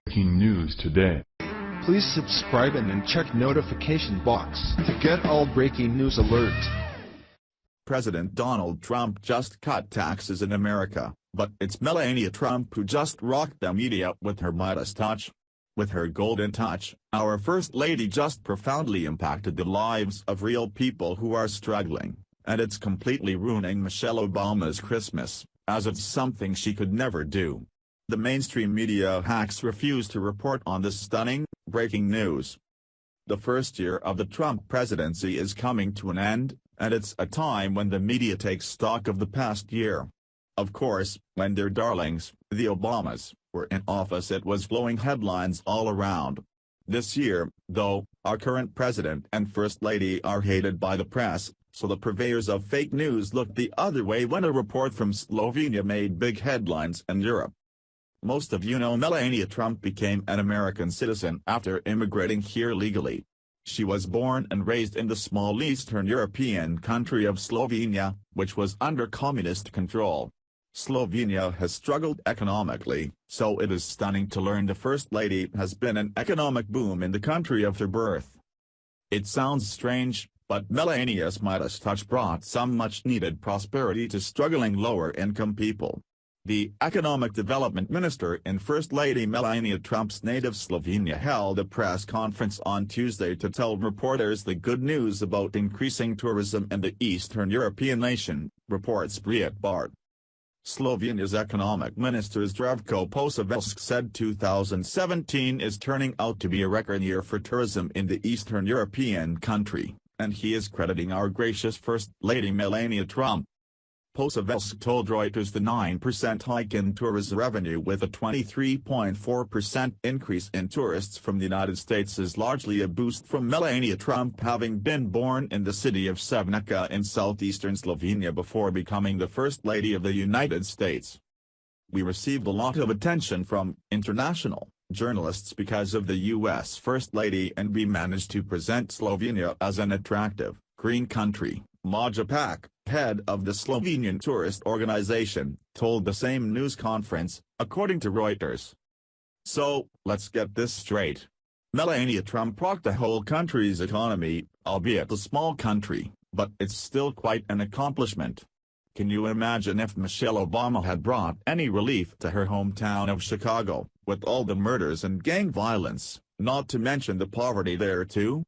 Breaking news today. Please subscribe and then check notification box to get all breaking news alerts. President Donald Trump just cut taxes in America, but it's Melania Trump who just rocked the media with her Midas touch. With her golden touch, our First Lady just profoundly impacted the lives of real people who are struggling, and it's completely ruining Michelle Obama's Christmas, as it's something she could never do. The mainstream media hacks refuse to report on this stunning, breaking news. The first year of the Trump presidency is coming to an end, and it's a time when the media takes stock of the past year. Of course, when their darlings, the Obamas, were in office it was blowing headlines all around. This year, though, our current president and First Lady are hated by the press, so the purveyors of fake news looked the other way when a report from Slovenia made big headlines in Europe. Most of you know Melania Trump became an American citizen after immigrating here legally. She was born and raised in the small Eastern European country of Slovenia, which was under communist control. Slovenia has struggled economically, so it is stunning to learn the First Lady has been an economic boom in the country of her birth. It sounds strange, but Melania's Midas touch brought some much-needed prosperity to struggling lower-income people. The Economic Development Minister in First Lady Melania Trump's native Slovenia held a press conference on Tuesday to tell reporters the good news about increasing tourism in the Eastern European nation, reports Breitbart. Slovenia's Economic Minister Zdravko Posovelsk said 2017 is turning out to be a record year for tourism in the Eastern European country, and he is crediting our gracious First Lady Melania Trump. Posovelsk told Reuters the 9% hike in tourism revenue with a 23.4% increase in tourists from the United States is largely a boost from Melania Trump having been born in the city of Sevnica in southeastern Slovenia before becoming the First Lady of the United States. We received a lot of attention from international journalists because of the U.S. First Lady, and we managed to present Slovenia as an attractive, green country, Maja Pak, head of the Slovenian tourist organization, told the same news conference, according to Reuters. So, let's get this straight. Melania Trump rocked the whole country's economy, albeit a small country, but it's still quite an accomplishment. Can you imagine if Michelle Obama had brought any relief to her hometown of Chicago, with all the murders and gang violence, not to mention the poverty there too?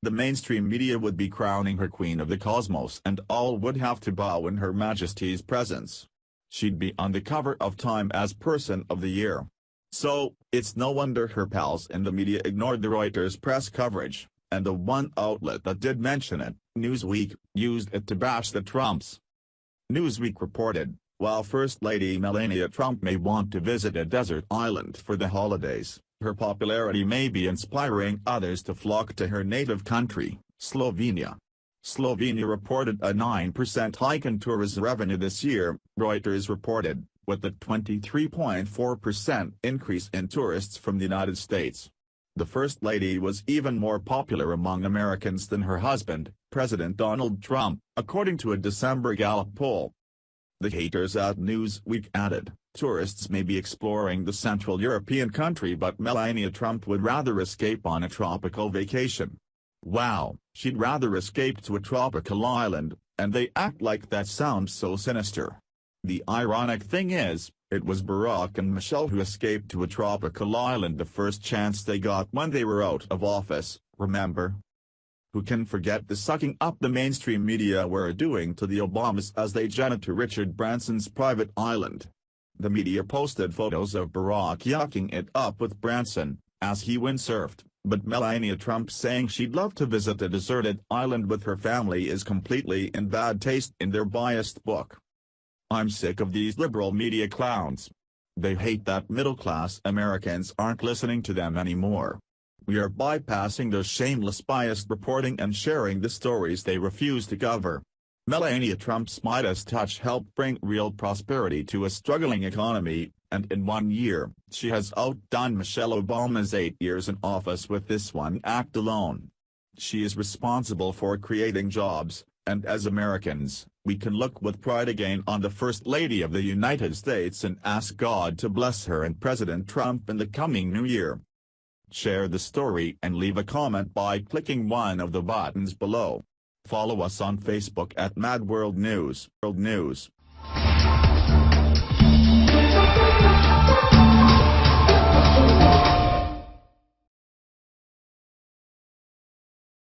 The mainstream media would be crowning her Queen of the Cosmos and all would have to bow in Her Majesty's presence. She'd be on the cover of Time as Person of the Year. So, it's no wonder her pals in the media ignored the Reuters press coverage, and the one outlet that did mention it, Newsweek, used it to bash the Trumps. Newsweek reported, while First Lady Melania Trump may want to visit a desert island for the holidays, her popularity may be inspiring others to flock to her native country, Slovenia. Slovenia reported a 9% hike in tourism revenue this year, Reuters reported, with a 23.4% increase in tourists from the United States. The First Lady was even more popular among Americans than her husband, President Donald Trump, according to a December Gallup poll. The haters at Newsweek added, tourists may be exploring the Central European country but Melania Trump would rather escape on a tropical vacation. Wow, she'd rather escape to a tropical island, and they act like that sounds so sinister. The ironic thing is, it was Barack and Michelle who escaped to a tropical island the first chance they got when they were out of office, remember? Who can forget the sucking up the mainstream media were doing to the Obamas as they jetted to Richard Branson's private island? The media posted photos of Barack yucking it up with Branson, as he windsurfed, but Melania Trump saying she'd love to visit a deserted island with her family is completely in bad taste in their biased book. I'm sick of these liberal media clowns. They hate that middle-class Americans aren't listening to them anymore. We are bypassing their shameless biased reporting and sharing the stories they refuse to cover. Melania Trump's Midas touch helped bring real prosperity to a struggling economy, and in 1 year, she has outdone Michelle Obama's 8 years in office with this one act alone. She is responsible for creating jobs, and as Americans, we can look with pride again on the First Lady of the United States and ask God to bless her and President Trump in the coming new year. Share the story and leave a comment by clicking one of the buttons below. Follow us on Facebook at Mad World News.